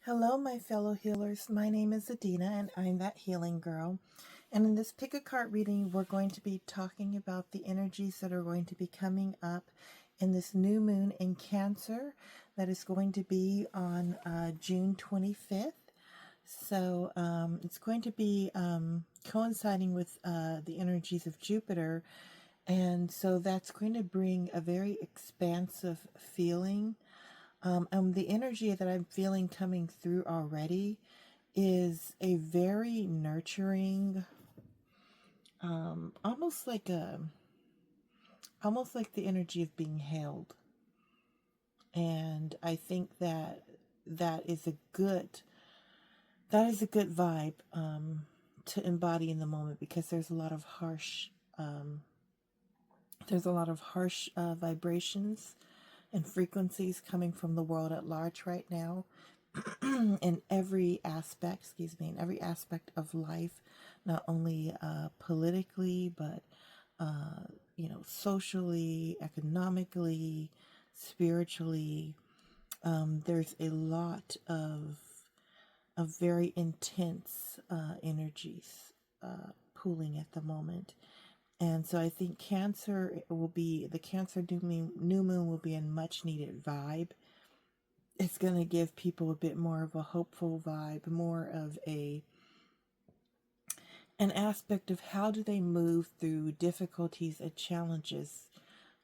Hello, my fellow healers. My name is Adina, and I'm that healing girl. And in this pick a card reading, we're going to be talking about the energies that are going to be coming up in this new moon in Cancer that is going to be on June 25th. So it's going to be coinciding with the energies of Jupiter. And so that's going to bring a very expansive feeling. The energy that I'm feeling coming through already is a very nurturing, almost like the energy of being held. And I think that is a good vibe to embody in the moment, because there's a lot of harsh vibrations and frequencies coming from the world at large right now. in every aspect of life, not only politically, but socially, economically, spiritually. There's a lot of very intense energies pooling at the moment. And so I think the Cancer new moon will be a much needed vibe. It's going to give people a bit more of a hopeful vibe, more of an aspect of how do they move through difficulties and challenges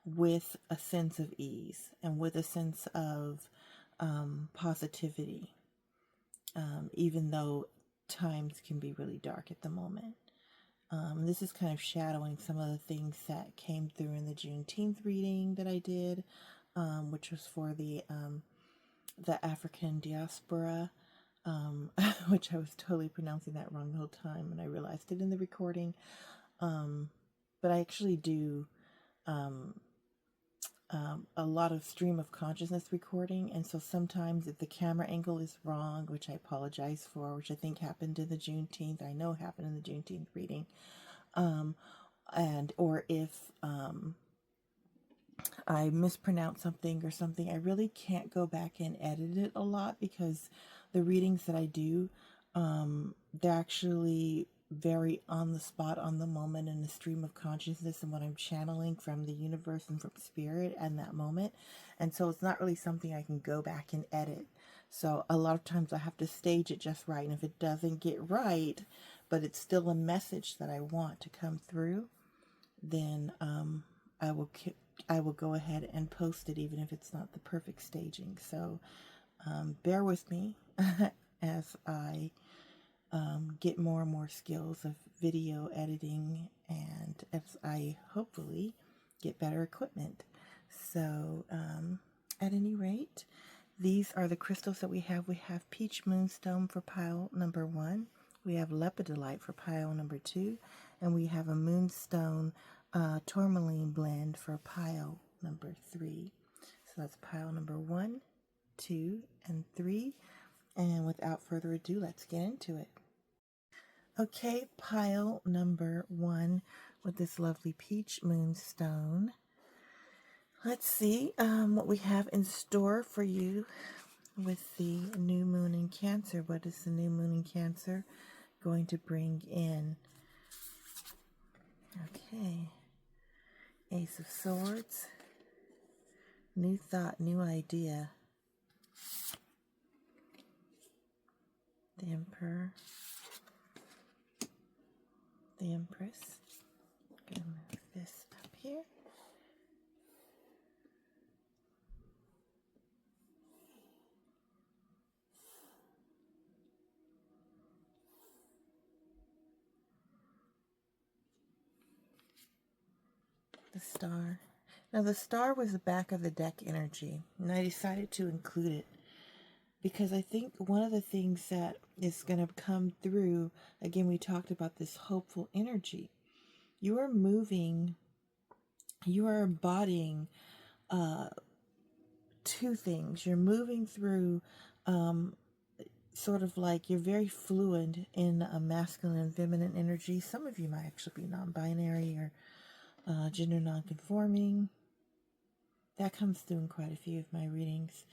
with a sense of ease and with a sense of positivity, even though times can be really dark at the moment. This is kind of shadowing some of the things that came through in the Juneteenth reading that I did, which was for the African diaspora, which I was totally pronouncing that wrong the whole time, and I realized it in the recording. But I actually do a lot of stream of consciousness recording, and so sometimes if the camera angle is wrong, which I apologize for, which I think happened in the Juneteenth, I know happened in the Juneteenth reading, or if I mispronounce something or something, I really can't go back and edit it a lot, because the readings that I do, they're actually very on the spot, on the moment, in the stream of consciousness and what I'm channeling from the universe and from spirit and that moment. And so it's not really something I can go back and edit. So a lot of times I have to stage it just right. And if it doesn't get right, but it's still a message that I want to come through, then I will go ahead and post it, even if it's not the perfect staging. So bear with me as I get more and more skills of video editing, and as I hopefully get better equipment. So at any rate, these are the crystals that we have. We have Peach Moonstone for pile number 1. We have Lepidolite for pile number 2. And we have a Moonstone Tourmaline blend for pile number 3. So that's pile number 1, 2, and 3. And without further ado, let's get into it. Okay, pile number 1 with this lovely Peach Moonstone. Let's see what we have in store for you with the new moon in Cancer. What is the new moon in Cancer going to bring in? Okay, Ace of Swords, new thought, new idea, the Emperor, the Empress. I'm going to move this up here. The Star. Now the Star was the back of the deck energy, and I decided to include it because I think one of the things that is going to come through, again, we talked about this hopeful energy. You are moving, you are embodying two things. You're moving through sort of like you're very fluid in a masculine and feminine energy. Some of you might actually be non-binary or gender non-conforming. That comes through in quite a few of my readings.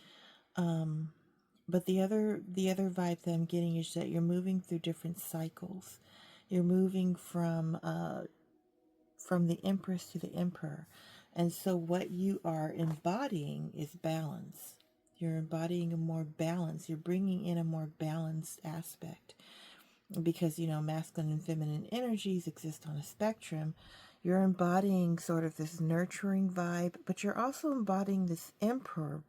But the other vibe that I'm getting is that you're moving through different cycles. You're moving from the Empress to the Emperor. And so what you are embodying is balance. You're embodying a more balance. You're bringing in a more balanced aspect. Because, masculine and feminine energies exist on a spectrum. You're embodying sort of this nurturing vibe, but you're also embodying this emperor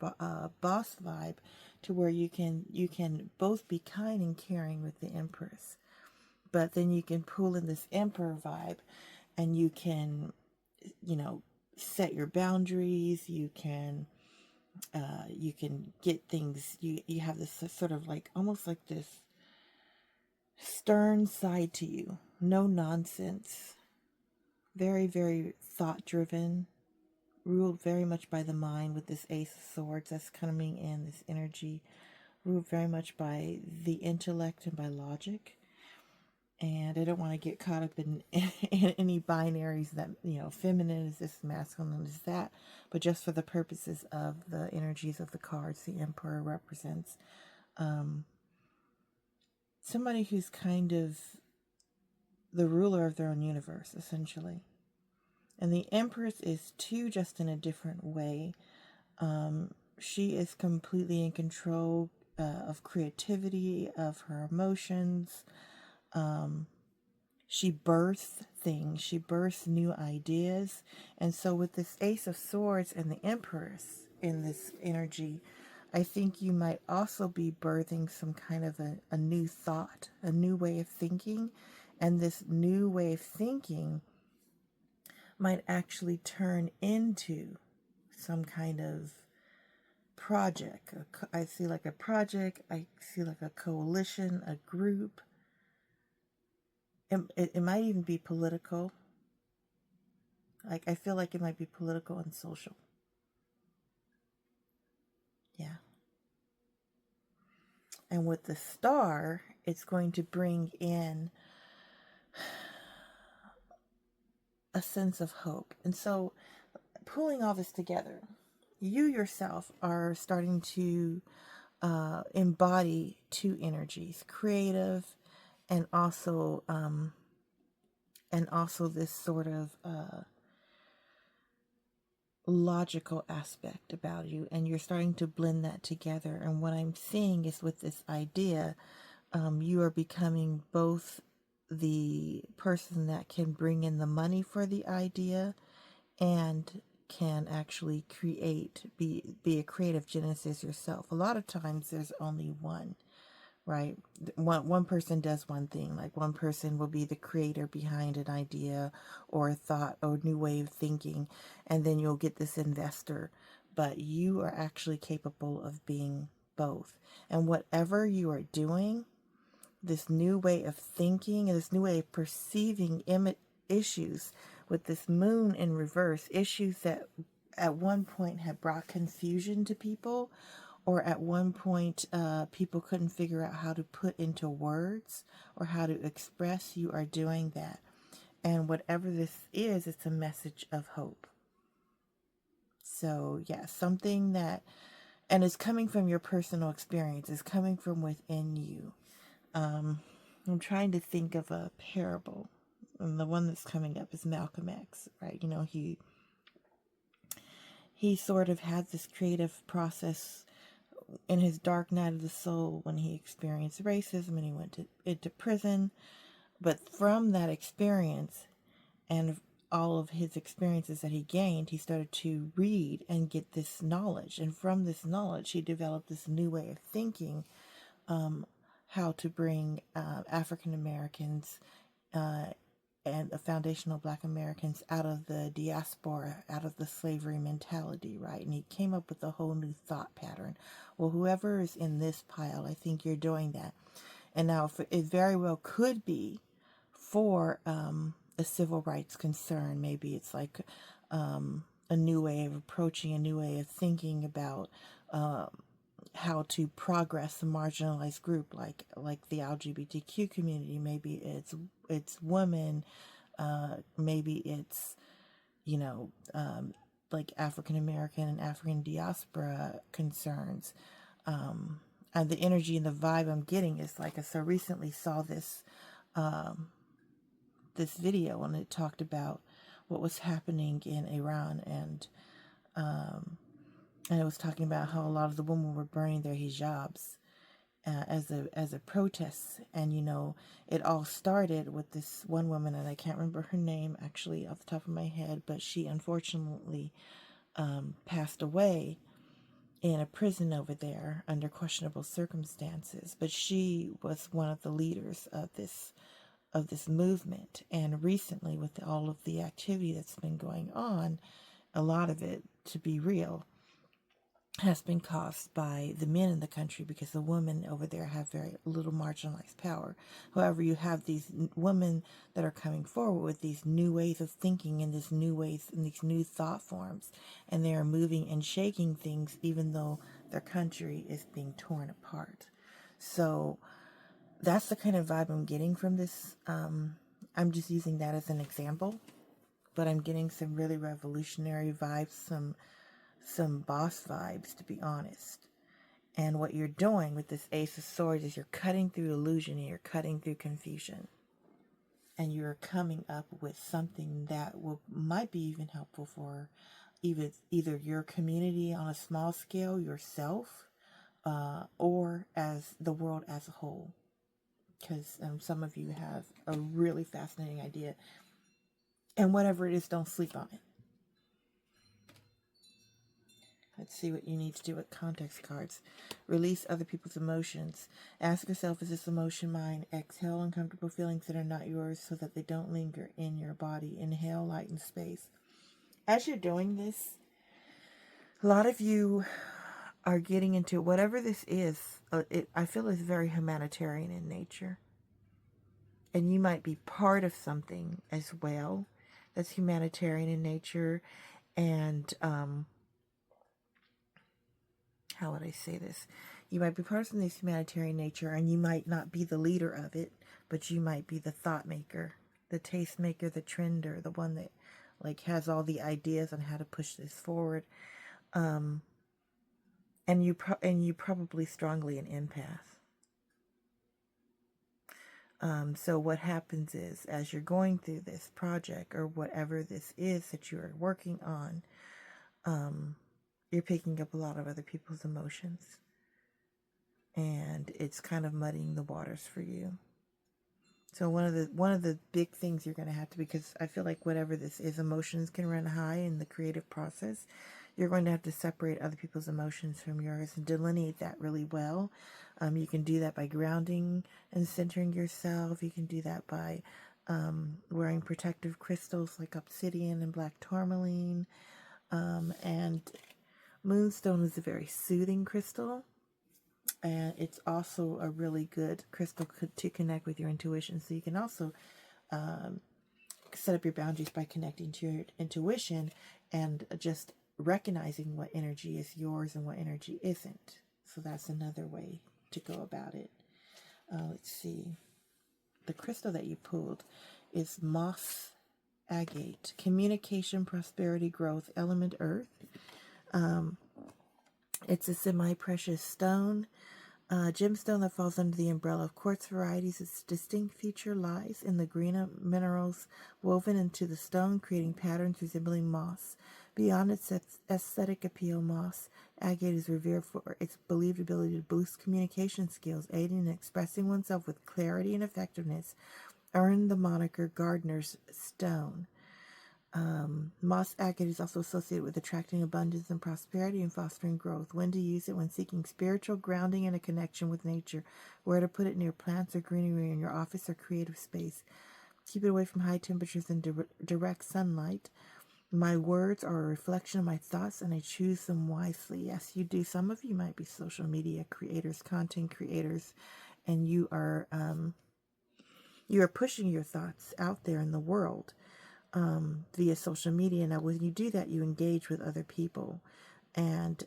boss vibe, to where you can both be kind and caring with the empress, but then you can pull in this emperor vibe, and you can, set your boundaries. You can get things. You have this sort of like, almost like this stern side to you. No nonsense. Very, very thought driven. Ruled very much by the mind, with this Ace of Swords that's coming in, this energy. Ruled very much by the intellect and by logic. And I don't want to get caught up in any binaries that, feminine is this, masculine is that. But just for the purposes of the energies of the cards, the Emperor represents somebody who's kind of the ruler of their own universe, essentially. And the Empress is too, just in a different way. She is completely in control of creativity, of her emotions. She births things. She births new ideas. And so with this Ace of Swords and the Empress in this energy, I think you might also be birthing some kind of a new thought, a new way of thinking. And this new way of thinking might actually turn into some kind of project. I see like a project. I see like a coalition, a group. It might even be political. Like, I feel like it might be political and social. Yeah. And with the star, it's going to bring in a sense of hope. And so, pulling all this together, you yourself are starting to embody two energies: creative, and also this sort of logical aspect about you, and you're starting to blend that together. And what I'm seeing is, with this idea, you are becoming both the person that can bring in the money for the idea, and can actually be a creative genesis yourself. A lot of times there's only one, right? One person does one thing. Like, one person will be the creator behind an idea or a thought or new way of thinking, and then you'll get this investor. But you are actually capable of being both. And whatever you are doing, this new way of thinking and this new way of perceiving issues, with this moon in reverse, issues that at one point had brought confusion to people, or at one point people couldn't figure out how to put into words or how to express, you are doing that. And whatever this is, it's a message of hope. So yeah, something that, and it's coming from your personal experience, it's coming from within you. I'm trying to think of a parable, and the one that's coming up is Malcolm X, right? He sort of had this creative process in his dark night of the soul when he experienced racism and he went into prison. But from that experience and all of his experiences that he gained, he started to read and get this knowledge. And from this knowledge, he developed this new way of thinking, how to bring African Americans and the foundational Black Americans out of the diaspora, out of the slavery mentality, right? And he came up with a whole new thought pattern. Well, whoever is in this pile, I think you're doing that. And now it very well could be for a civil rights concern. Maybe it's like a new way of approaching, a new way of thinking about how to progress a marginalized group, like the LGBTQ community. Maybe it's women, maybe it's like African American and African diaspora concerns. and the energy and the vibe I'm getting is like, I so recently saw this this video, and it talked about what was happening in Iran, and it was talking about how a lot of the women were burning their hijabs as a protest. And you know, it all started with this one woman, and I can't remember her name actually off the top of my head, but she unfortunately passed away in a prison over there under questionable circumstances. But she was one of the leaders of this movement. And recently, with all of the activity that's been going on, a lot of it, to be real, has been caused by the men in the country, because the women over there have very little marginalized power. However, you have these women that are coming forward with these new ways of thinking and these new ways and these new thought forms, and they are moving and shaking things even though their country is being torn apart. So that's the kind of vibe I'm getting from this. I'm just using that as an example, but I'm getting some really revolutionary vibes, some boss vibes, to be honest. And what you're doing with this Ace of Swords is you're cutting through illusion and you're cutting through confusion. And you're coming up with something that might be even helpful for either your community on a small scale, yourself, or as the world as a whole. Because some of you have a really fascinating idea. And whatever it is, don't sleep on it. Let's see what you need to do with context cards. Release other people's emotions. Ask yourself, is this emotion mine? Exhale uncomfortable feelings that are not yours so that they don't linger in your body. Inhale light and space. As you're doing this, a lot of you are getting into whatever this is. I feel it's very humanitarian in nature. And you might be part of something as well that's humanitarian in nature. And, how would I say this? You might be part of something that's humanitarian nature, and you might not be the leader of it, but you might be the thought maker, the taste maker, the trender, the one that like has all the ideas on how to push this forward. And you probably strongly an empath. So what happens is, as you're going through this project or whatever this is that you are working on, you're picking up a lot of other people's emotions, and it's kind of muddying the waters for you. So one of the big things you're going to have to, because I feel like whatever this is, emotions can run high in the creative process. You're going to have to separate other people's emotions from yours and delineate that really well. You can do that by grounding and centering yourself. You can do that by wearing protective crystals like obsidian and black tourmaline. And Moonstone is a very soothing crystal. And it's also a really good crystal to connect with your intuition. So you can also set up your boundaries by connecting to your intuition and just recognizing what energy is yours and what energy isn't. So that's another way to go about it. Let's see. The crystal that you pulled is moss agate. Communication, prosperity, growth, element earth. It's a semi-precious stone. Gemstone that falls under the umbrella of quartz varieties. Its distinct feature lies in the green minerals woven into the stone, creating patterns resembling moss. Beyond its aesthetic appeal, moss agate is revered for its believed ability to boost communication skills, aiding in expressing oneself with clarity and effectiveness. Earned the moniker Gardener's Stone. Moss agate is also associated with attracting abundance and prosperity and fostering growth. When to use it: when seeking spiritual grounding and a connection with nature. Where to put it: near plants or greenery in your office or creative space. Keep it away from high temperatures and direct sunlight. My words are a reflection of my thoughts, and I choose them wisely. Yes, you do. Some of you might be social media creators, content creators, and you are pushing your thoughts out there in the world via social media. Now, when you do that, you engage with other people. And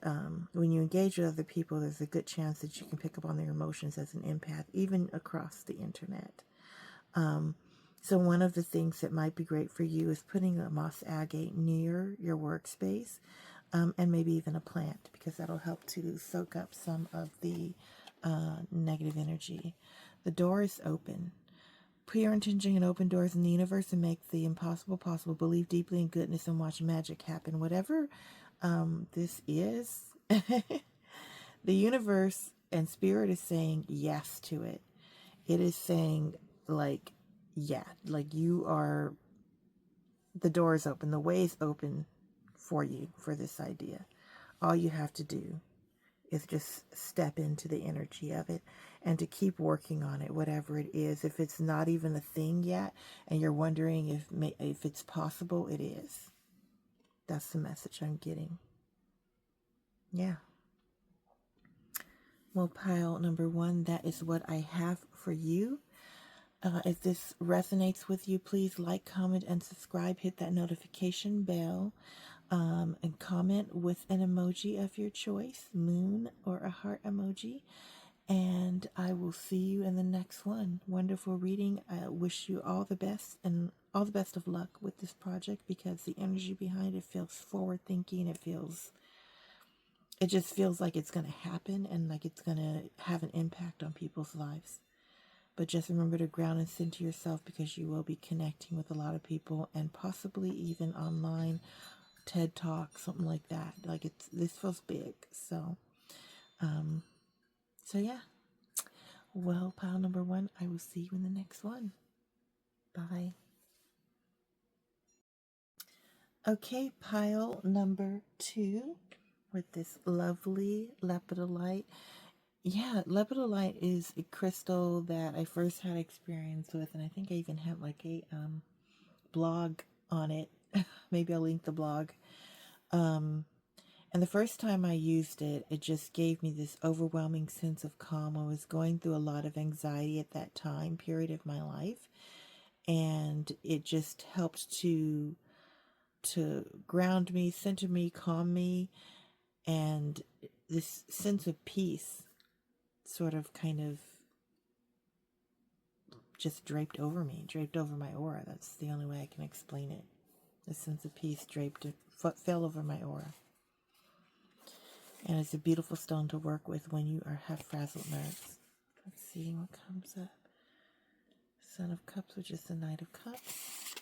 when you engage with other people, there's a good chance that you can pick up on their emotions as an empath, even across the internet. So one of the things that might be great for you is putting a moss agate near your workspace, and maybe even a plant, because that'll help to soak up some of the negative energy. The door is open. Put your intention and open doors in the universe and make the impossible possible. Believe deeply in goodness and watch magic happen. Whatever this is, the universe and spirit is saying yes to it. It is saying, like, yeah, like you are, the door is open, the way is open for you for this idea. All you have to do is just step into the energy of it and to keep working on it, whatever it is. If it's not even a thing yet and you're wondering if it's possible, it is. That's the message I'm getting. Yeah. Well, pile number 1, that is what I have for you. If this resonates with you, please like, comment, and subscribe. Hit that notification bell. And comment with an emoji of your choice, moon or a heart emoji. And I will see you in the next one. Wonderful reading. I wish you all the best and all the best of luck with this project, because the energy behind it feels forward thinking. It just feels like it's going to happen and like it's going to have an impact on people's lives. But just remember to ground and center yourself, because you will be connecting with a lot of people, and possibly even online, TED Talk, something like that. Like this feels big. So yeah. Well, pile number 1, I will see you in the next one. Bye. Okay, pile number 2 with this lovely lepidolite. Yeah, lepidolite is a crystal that I first had experience with, and I think I even have like a blog on it. Maybe I'll link the blog. And the first time I used it, it just gave me this overwhelming sense of calm. I was going through a lot of anxiety at that time period of my life, and it just helped to ground me, center me, calm me, and this sense of peace sort of kind of just draped over me, draped over my aura. That's the only way I can explain it. The sense of peace fell over my aura. And it's a beautiful stone to work with when you have frazzled nerves. Let's see what comes up. Son of Cups, which is the Knight of Cups.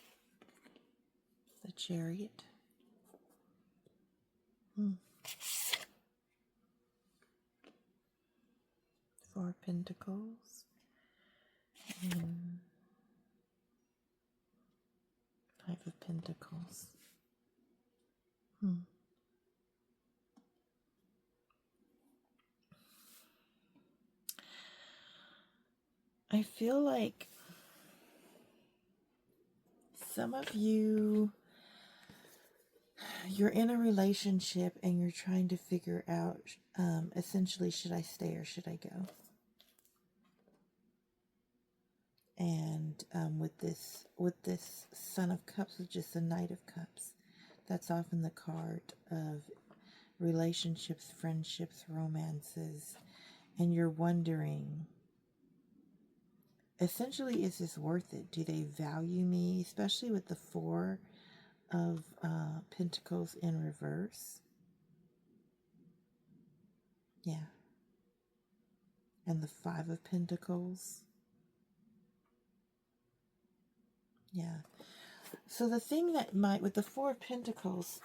The Chariot. Four of Pentacles. And Five of Pentacles. I feel like some of you, you're in a relationship and you're trying to figure out, essentially, should I stay or should I go? And with this Son of Cups, which is the Knight of Cups, that's often the card of relationships, friendships, romances, and you're wondering, essentially, is this worth it? Do they value me? Especially with the Four of Pentacles in reverse. Yeah. And the Five of Pentacles. Yeah. So the thing that with the Four of Pentacles,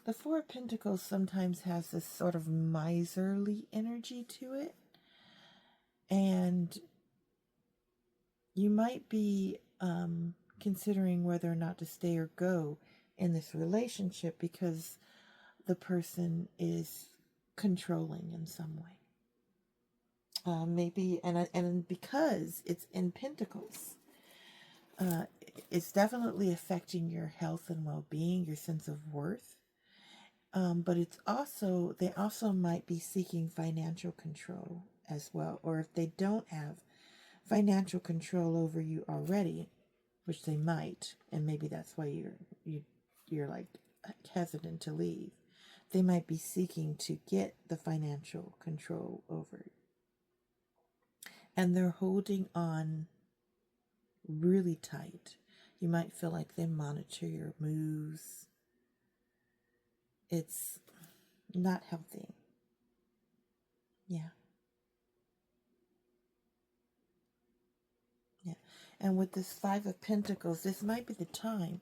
the Four of Pentacles sometimes has this sort of miserly energy to it. And you might be considering whether or not to stay or go in this relationship because the person is controlling in some way. Maybe, and because it's in Pentacles, it's definitely affecting your health and well-being, your sense of worth. But they also might be seeking financial control as well. Or if they don't have financial control over you already, which they might, and maybe that's why you're like hesitant to leave. They might be seeking to get the financial control over it. And they're holding on really tight. You might feel like they monitor your moves. It's not healthy. Yeah. And with this Five of Pentacles, this might be the time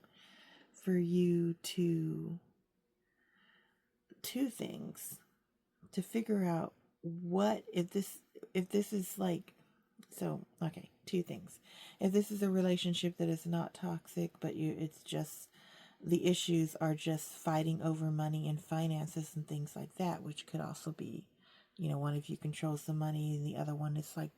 for you to, two things, to figure out what, if this is like, so, okay, two things. If this is a relationship that is not toxic, but it's just, the issues are just fighting over money and finances and things like that, which could also be, one of you controls the money and the other one is like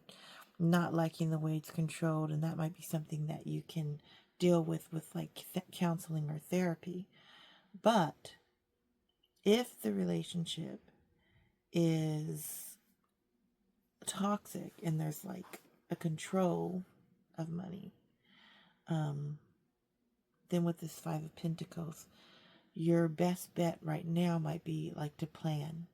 not liking the way it's controlled, and that might be something that you can deal with like counseling or therapy. But if the relationship is toxic and there's like a control of money, then with this Five of Pentacles, your best bet right now might be like to plan.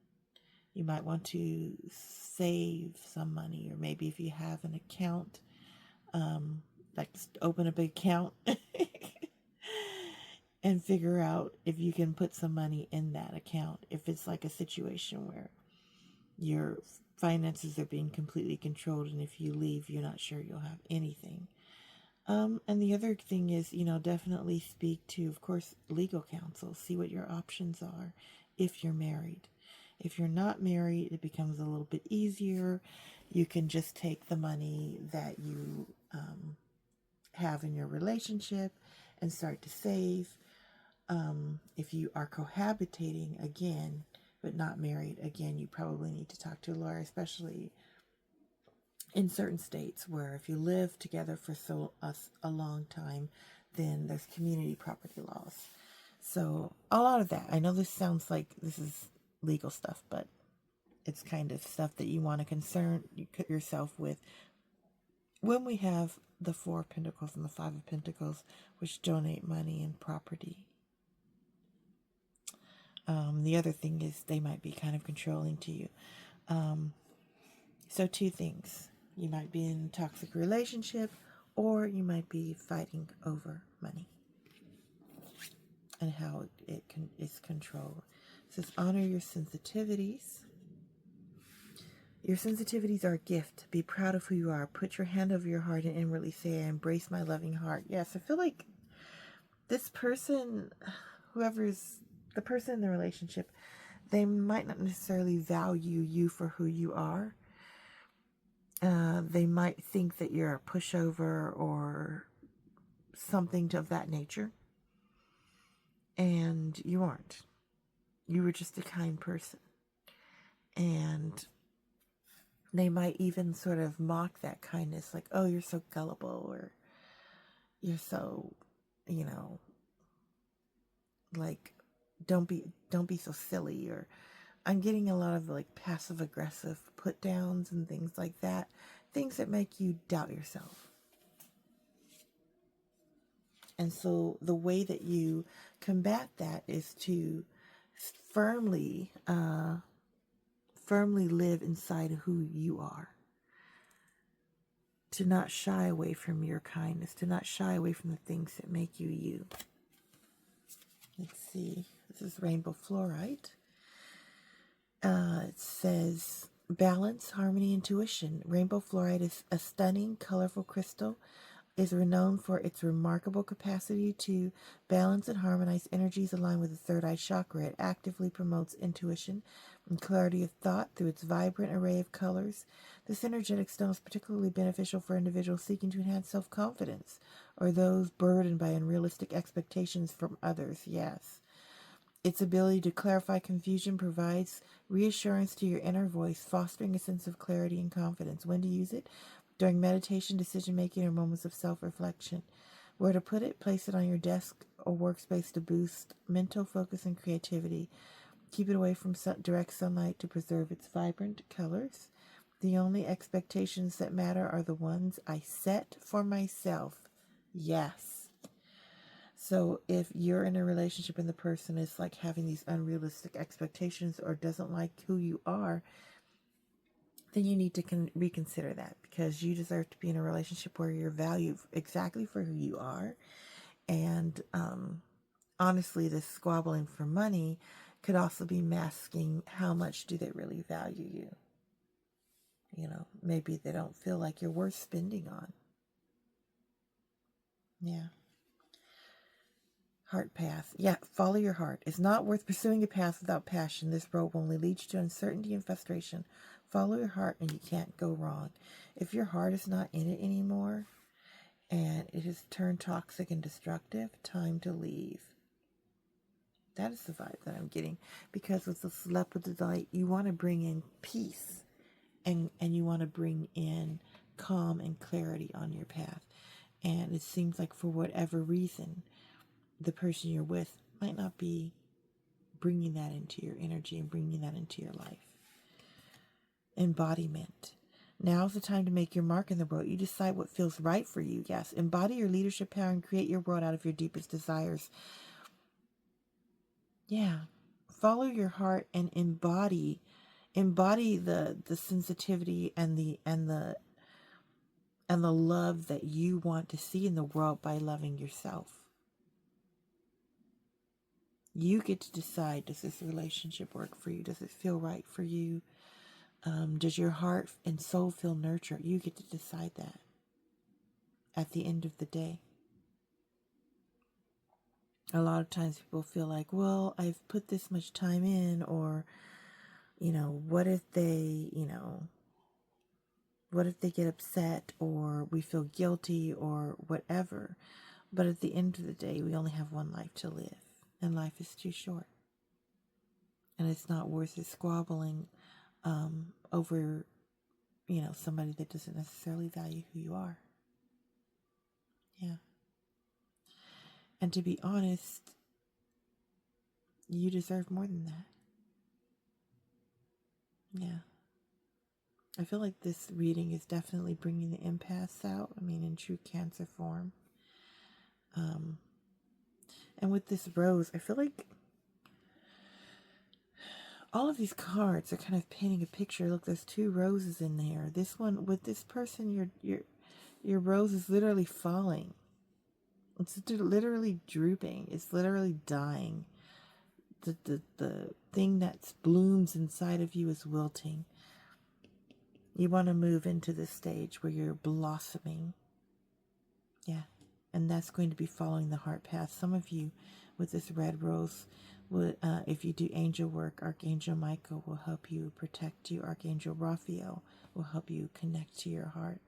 You might want to save some money, or maybe if you have an account, like open a big account and figure out if you can put some money in that account. If it's like a situation where your finances are being completely controlled, and if you leave, you're not sure you'll have anything. And the other thing is, definitely speak to, of course, legal counsel. See what your options are if you're married. If you're not married, it becomes a little bit easier. You can just take the money that you have in your relationship and start to save. If you are cohabitating again, but not married, again, you probably need to talk to a lawyer, especially in certain states where if you live together for a long time, then there's community property laws. So a lot of that. I know this sounds like this is legal stuff, but it's kind of stuff that you want to concern yourself with when we have the Four of Pentacles and the Five of Pentacles, which donate money and property. The other thing is they might be kind of controlling to you. So two things. You might be in a toxic relationship, or you might be fighting over money and how it's controlled. It says, honor your sensitivities. Your sensitivities are a gift. Be proud of who you are. Put your hand over your heart and inwardly say, I embrace my loving heart. Yes, I feel like this person, whoever's the person in the relationship, they might not necessarily value you for who you are. They might think that you're a pushover or something of that nature. And you aren't. You were just a kind person. And they might even sort of mock that kindness, like, oh, you're so gullible, or you're so, like, don't be so silly, or I'm getting a lot of like passive aggressive put downs and things like that, things that make you doubt yourself. And so the way that you combat that is to firmly live inside of who you are. To not shy away from your kindness, to not shy away from the things that make you you. Let's see, this is Rainbow Fluorite. It says, balance, harmony, intuition. Rainbow Fluorite is a stunning, colorful crystal. Is renowned for its remarkable capacity to balance and harmonize energies aligned with the third eye chakra. It actively promotes intuition and clarity of thought through its vibrant array of colors. This energetic stone is particularly beneficial for individuals seeking to enhance self-confidence or those burdened by unrealistic expectations from others. Yes. Its ability to clarify confusion provides reassurance to your inner voice, fostering a sense of clarity and confidence. When to use it? During meditation, decision-making, or moments of self-reflection. Where to put it? Place it on your desk or workspace to boost mental focus and creativity. Keep it away from direct sunlight to preserve its vibrant colors. The only expectations that matter are the ones I set for myself. Yes. So if you're in a relationship and the person is like having these unrealistic expectations or doesn't like who you are, then you need to reconsider that, because you deserve to be in a relationship where you're valued exactly for who you are. And honestly, this squabbling for money could also be masking how much do they really value you. Maybe they don't feel like you're worth spending on. Yeah. Heart path. Yeah, follow your heart. It's not worth pursuing a path without passion. This road will only lead you to uncertainty and frustration. Follow your heart and you can't go wrong. If your heart is not in it anymore and it has turned toxic and destructive, time to leave. That is the vibe that I'm getting. Because with this Lepidolite, you want to bring in peace and you want to bring in calm and clarity on your path. And it seems like for whatever reason, the person you're with might not be bringing that into your energy and bringing that into your life. Embodiment. Now's the time to make your mark in the world. You decide what feels right for you. Yes, embody your leadership power and create your world out of your deepest desires. Yeah, follow your heart and embody the sensitivity and the love that you want to see in the world by loving yourself. You get to decide, does this relationship work for you? Does it feel right for you? Does your heart and soul feel nurtured? You get to decide that at the end of the day. A lot of times people feel like, well, I've put this much time in, or, what if they, what if they get upset, or we feel guilty, or whatever. But at the end of the day, we only have one life to live, and life is too short. And it's not worth it squabbling over, somebody that doesn't necessarily value who you are. Yeah. And to be honest, you deserve more than that. Yeah. I feel like this reading is definitely bringing the empaths out. I mean, in true Cancer form. And with this rose, I feel like all of these cards are kind of painting a picture. Look, there's 2 roses in there. This one, with this person, your rose is literally falling. It's literally drooping. It's literally dying. The thing that blooms inside of you is wilting. You want to move into this stage where you're blossoming. Yeah. And that's going to be following the heart path. Some of you with this red rose, if you do angel work, Archangel Michael will help you, protect you. Archangel Raphael will help you connect to your heart.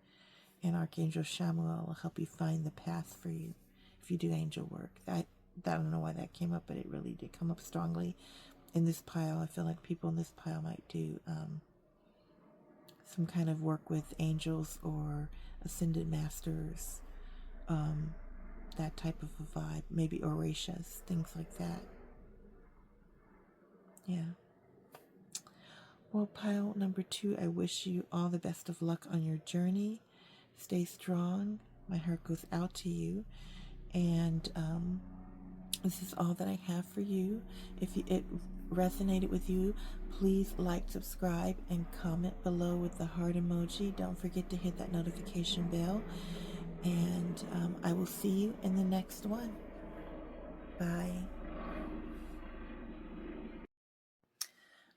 And Archangel Chamuel will help you find the path for you if you do angel work. I don't know why that came up, but it really did come up strongly in this pile. I feel like people in this pile might do some kind of work with angels or ascended masters, that type of a vibe, maybe Orishas, things like that. Yeah. Well, pile number 2, I wish you all the best of luck on your journey. Stay strong. My heart goes out to you. And this is all that I have for you. If it resonated with you, please like, subscribe, and comment below with the heart emoji. Don't forget to hit that notification bell. And I will see you in the next one. Bye.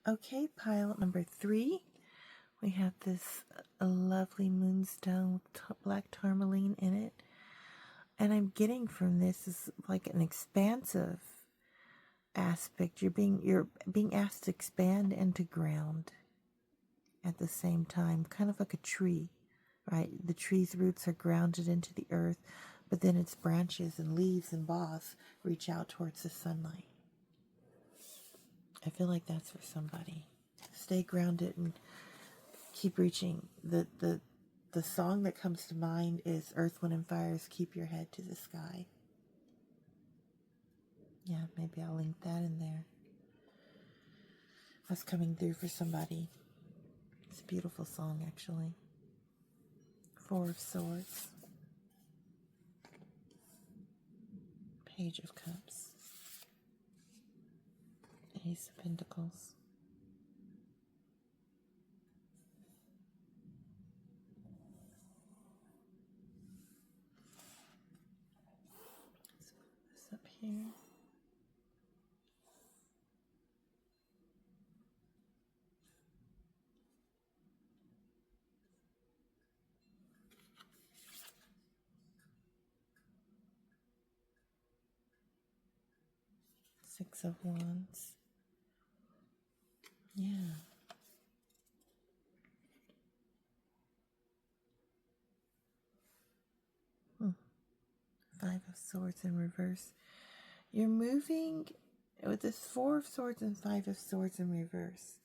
Okay, pile number 3. We have this lovely Moonstone with black Tourmaline in it. And I'm getting from this is like an expansive aspect. You're being asked to expand and to ground at the same time, kind of like a tree, right? The tree's roots are grounded into the earth, but then its branches and leaves and boughs reach out towards the sunlight. I feel like that's for somebody. Stay grounded and keep reaching. The song that comes to mind is Earth, Wind, and Fire's Keep Your Head to the Sky. Yeah, maybe I'll link that in there. That's coming through for somebody. It's a beautiful song, actually. 4 of Swords. Page of Cups. Ace of Pentacles. Let's put this up here. Six of Wands. Yeah. Five of Swords in reverse. You're moving with this Four of Swords and Five of Swords in reverse.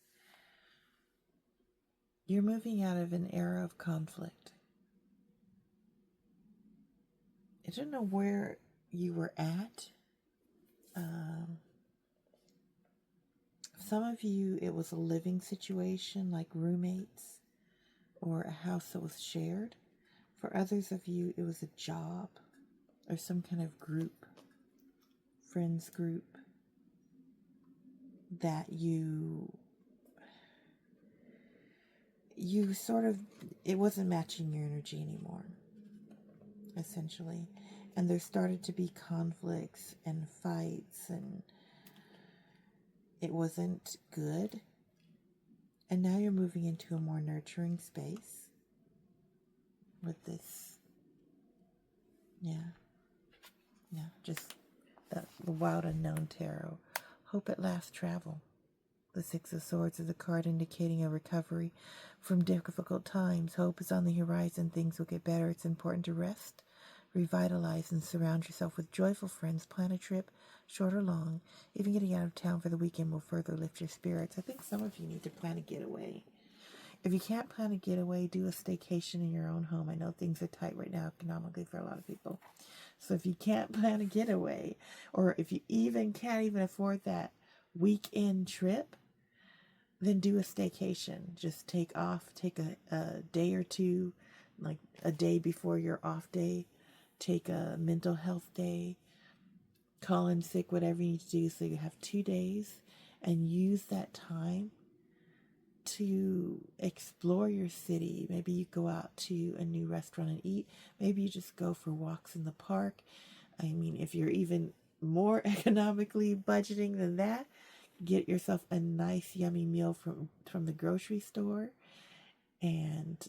You're moving out of an era of conflict. I don't know where you were at. Some of you, it was a living situation like roommates or a house that was shared. For others of you, it was a job or some kind of group, friends group that you sort of, it wasn't matching your energy anymore, essentially. And there started to be conflicts and fights, and it wasn't good. And now you're moving into a more nurturing space with this. Yeah, just the Wild Unknown Tarot. Hope at last travel. The Six of Swords is a card indicating a recovery from difficult times. Hope is on the horizon. Things will get better. It's important to rest, revitalize, and surround yourself with joyful friends. Plan a trip, short or long. Even getting out of town for the weekend will further lift your spirits. I think some of you need to plan a getaway. If you can't plan a getaway, do a staycation in your own home. I know things are tight right now economically for a lot of people. So if you can't plan a getaway, or if you can't even afford that weekend trip, then do a staycation. Just take a day or two, like a day before your off day. Take a mental health day. Call in sick, whatever you need to do, so you have 2 days, and use that time to explore your city. Maybe you go out to a new restaurant and eat. Maybe you just go for walks in the park. I mean, if you're even more economically budgeting than that, get yourself a nice yummy meal from the grocery store, and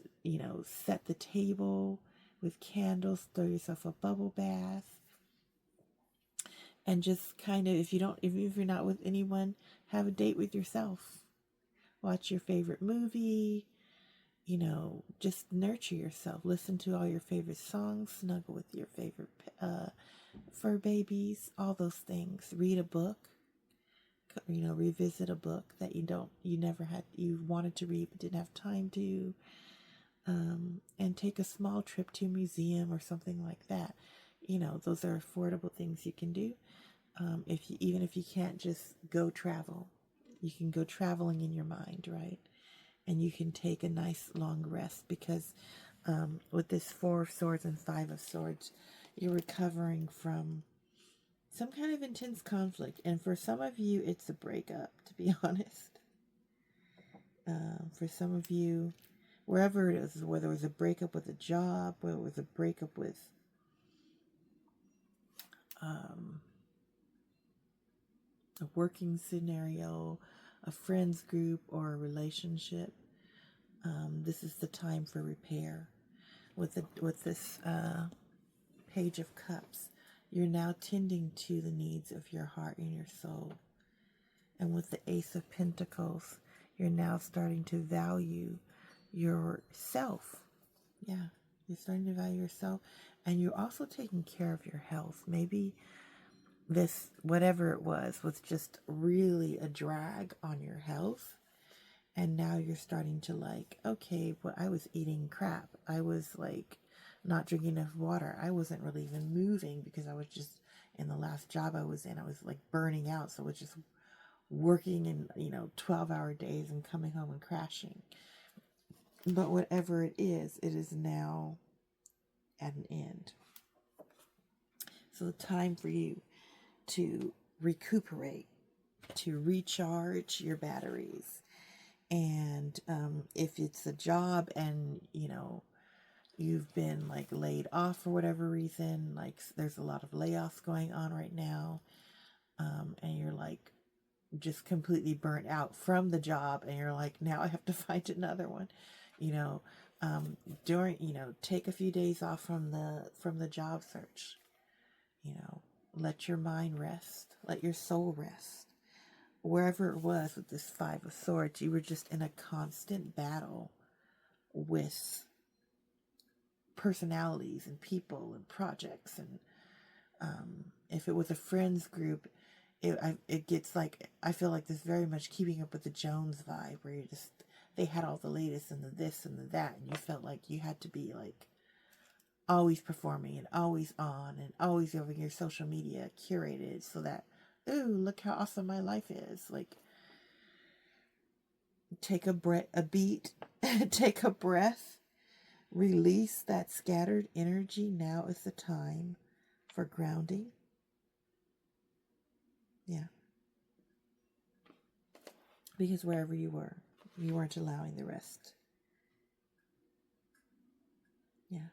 set the table with candles, throw yourself a bubble bath, and just kind of, if you're not with anyone, have a date with yourself. Watch your favorite movie, just nurture yourself. Listen to all your favorite songs, snuggle with your favorite fur babies, all those things. Read a book, revisit a book that you wanted to read but didn't have time to, and take a small trip to a museum or something like that. Those are affordable things you can do. Even if you can't just go travel, you can go traveling in your mind, right? And you can take a nice long rest, because with this Four of Swords and Five of Swords, you're recovering from some kind of intense conflict. And for some of you, it's a breakup, to be honest. For some of you, wherever it is, whether it was a breakup with a job, whether it was a breakup with a working scenario, a friends group, or a relationship, this is the time for repair. With this Page of Cups, you're now tending to the needs of your heart and your soul. And with the Ace of Pentacles, you're now starting to value yourself. Yeah, you're starting to value yourself, and you're also taking care of your health. Maybe this, whatever it was just really a drag on your health. And now you're starting to okay, well, I was eating crap. I was not drinking enough water. I wasn't really even moving because I was just, in the last job I was in, I was burning out. So I was just working in, 12-hour days and coming home and crashing. But whatever it is now at an end. So the time for you to recuperate, to recharge your batteries. And if it's a job and, you've been laid off for whatever reason, there's a lot of layoffs going on right now, and you're just completely burnt out from the job, and you're now I have to find another one, take a few days off from the job search, let your mind rest, let your soul rest. Wherever it was with this Five of Swords, you were just in a constant battle with personalities and people and projects. And if it was a friends group, it gets like, I feel like this very much Keeping Up with the Jones vibe, where you just, they had all the latest and the this and the that, and you felt like you had to be like always performing and always on and always over your social media curated so that, ooh, look how awesome my life is. Like, take a beat, take a breath, release that scattered energy. Now is the time for grounding. Yeah. Because wherever you were, you weren't allowing the rest. Yeah.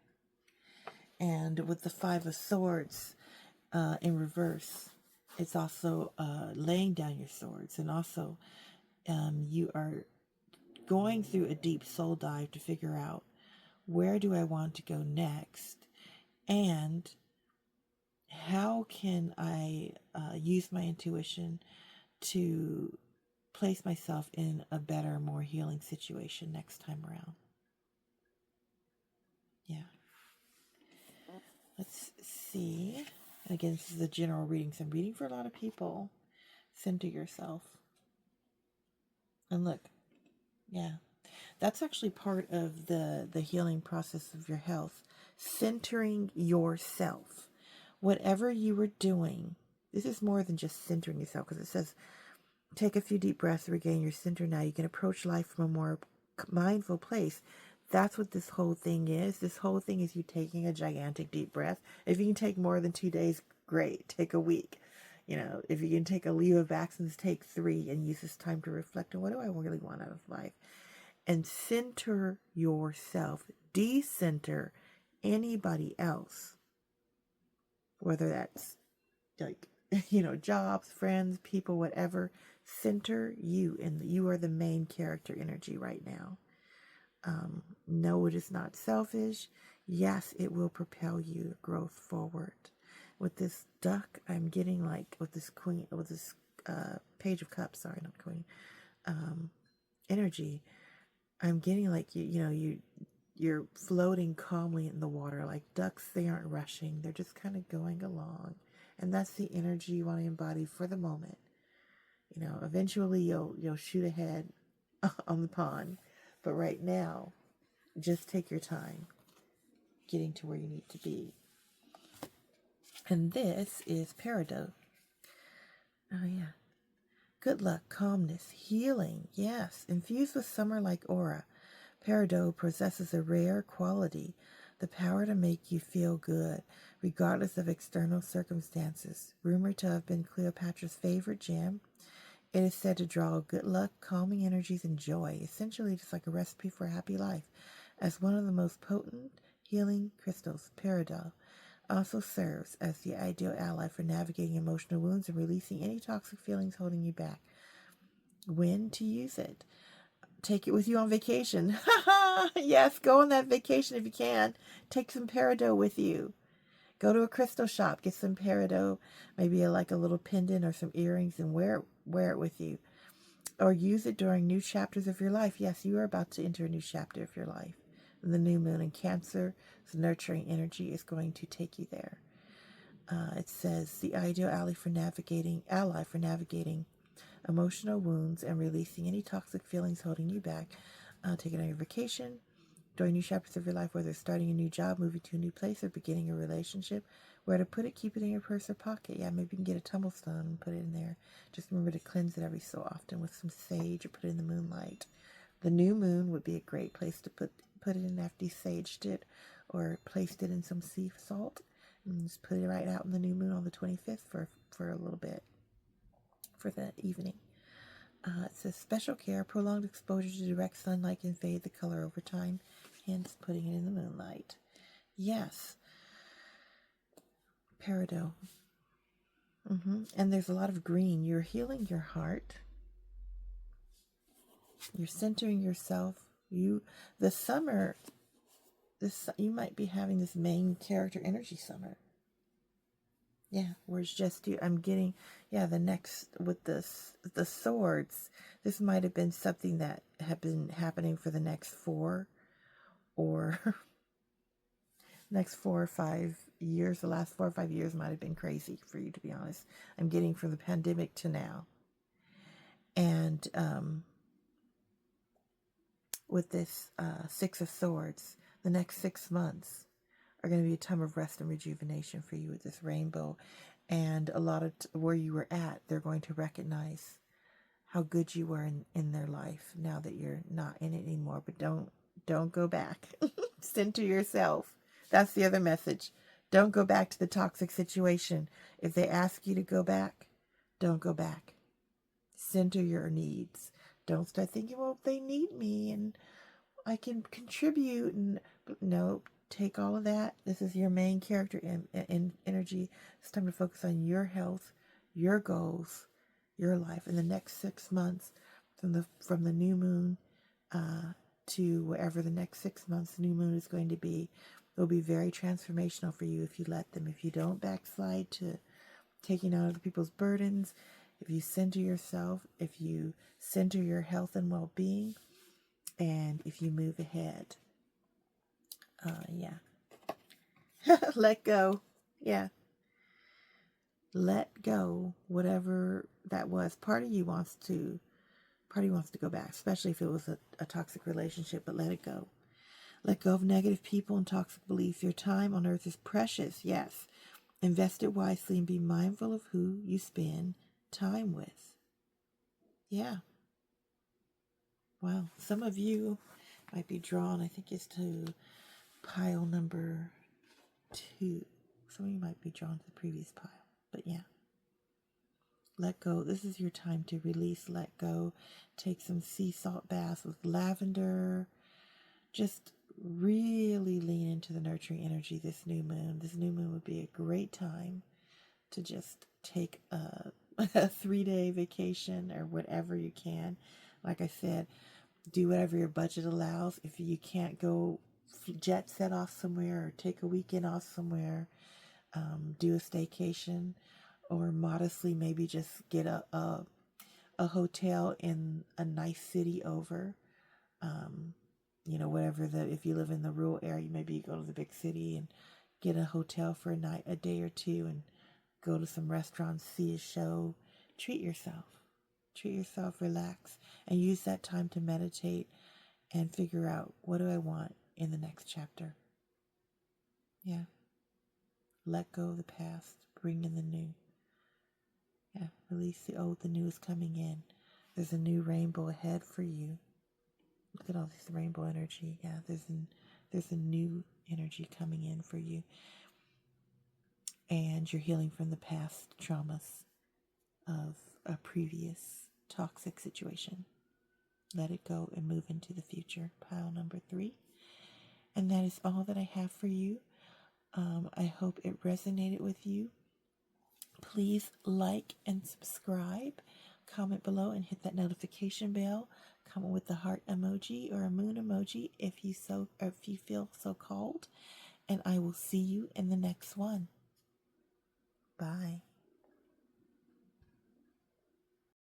And with the Five of Swords in reverse, it's also laying down your swords. And also you are going through a deep soul dive to figure out, where do I want to go next? And how can I use my intuition to place myself in a better, more healing situation next time around? Yeah. Let's see. And again, this is a general reading, so I'm reading for a lot of people. Center yourself. And look, yeah, that's actually part of the healing process of your health. Centering yourself. Whatever you were doing, this is more than just centering yourself, because it says, take a few deep breaths to regain your center. Now you can approach life from a more mindful place. That's what this whole thing is. This whole thing is you taking a gigantic deep breath. If you can take more than 2 days, great. Take a week. You know, if you can take a leave of absence, take 3 and use this time to reflect on, what do I really want out of life? And center yourself. Decenter anybody else. Whether that's like, you know, jobs, friends, people, whatever. Center you, and you are the main character energy right now. No, it is not selfish. Yes, it will propel you growth forward. With this duck, I'm getting like, with this queen, with this page of cups, sorry, not queen, energy, I'm getting like, you're floating calmly in the water. Like ducks, they aren't rushing. They're just kind of going along. And that's the energy you want to embody for the moment. You know, eventually you'll shoot ahead on the pond. But right now, just take your time getting to where you need to be. And this is Peridot. Oh, yeah. Good luck, calmness, healing. Yes, infused with summer-like aura. Peridot possesses a rare quality, the power to make you feel good, regardless of external circumstances. Rumored to have been Cleopatra's favorite gem, it is said to draw good luck, calming energies, and joy, essentially just like a recipe for a happy life. As one of the most potent healing crystals, Peridot also serves as the ideal ally for navigating emotional wounds and releasing any toxic feelings holding you back. When to use it? Take it with you on vacation. Yes, go on that vacation if you can. Take some Peridot with you. Go to a crystal shop, get some Peridot, maybe like a little pendant or some earrings, and wear it with you. Or use it during new chapters of your life. Yes, you are about to enter a new chapter of your life. The new moon in Cancer, the nurturing energy is going to take you there. It says the ideal ally for navigating emotional wounds and releasing any toxic feelings holding you back. Take it on your vacation, during new chapters of your life, whether it's starting a new job, moving to a new place, or beginning a relationship. Where to put it, keep it in your purse or pocket. Yeah, maybe you can get a tumblestone and put it in there. Just remember to cleanse it every so often with some sage, or put it in the moonlight. The new moon would be a great place to put it in after you saged it or placed it in some sea salt. And just put it right out in the new moon on the 25th for a little bit, for the evening. It says special care, prolonged exposure to direct sunlight can fade the color over time, hence putting it in the moonlight. Yes. Peridot. And there's a lot of green. You're healing your heart. You're centering yourself. You might be having this main character energy summer. Yeah, words just do. I'm getting, yeah, the next with the swords. This might have been something that had been happening for the next 4 or next 4 or 5 years. The last 4 or 5 years might have been crazy for you, to be honest. I'm getting from the pandemic to now. And with this Six of Swords, the next 6 months are going to be a time of rest and rejuvenation for you with this rainbow. And a lot of where you were at, they're going to recognize how good you were in their life now that you're not in it anymore. But don't go back. Center yourself. That's the other message. Don't go back to the toxic situation. If they ask you to go back, don't go back. Center your needs. Don't start thinking, well, they need me and I can contribute. And no, take all of that. This is your main character in energy. It's time to focus on your health, your goals, your life in the next 6 months, from the new moon to wherever the next 6 months new moon is going to be. It'll be very transformational for you if you let them. If you don't backslide to taking out other people's burdens, if you center yourself, if you center your health and well-being, and if you move ahead. Yeah. Let go. Yeah. Let go. Whatever that was. Part of you wants to go back, especially if it was a toxic relationship, but let it go. Let go of negative people and toxic beliefs. Your time on earth is precious, yes. Invest it wisely and be mindful of who you spend time with. Yeah. Wow. Some of you might be drawn, I think it's to pile number 2. Some of you might be drawn to the previous pile. But yeah. Let go. This is your time to release, let go. Take some sea salt baths with lavender. Just really lean into the nurturing energy this new moon. This new moon would be a great time to just take a 3-day vacation or whatever you can. Like I said, do whatever your budget allows. If you can't go jet set off somewhere or take a weekend off somewhere, do a staycation, or modestly maybe just get a hotel in a nice city over. Whatever if you live in the rural area, maybe you go to the big city and get a hotel for a night, a day or two, and go to some restaurants, see a show. Treat yourself, relax, and use that time to meditate and figure out, what do I want in the next chapter? Yeah. Let go of the past, bring in the new. Yeah, release the old, the new is coming in. There's a new rainbow ahead for you. Look at all this rainbow energy. Yeah, there's a new energy coming in for you. And you're healing from the past traumas of a previous toxic situation. Let it go and move into the future. Pile number 3. And that is all that I have for you. I hope it resonated with you. Please like and subscribe. Comment below and hit that notification bell. Comment with the heart emoji or a moon emoji if you feel so called. And I will see you in the next one. Bye.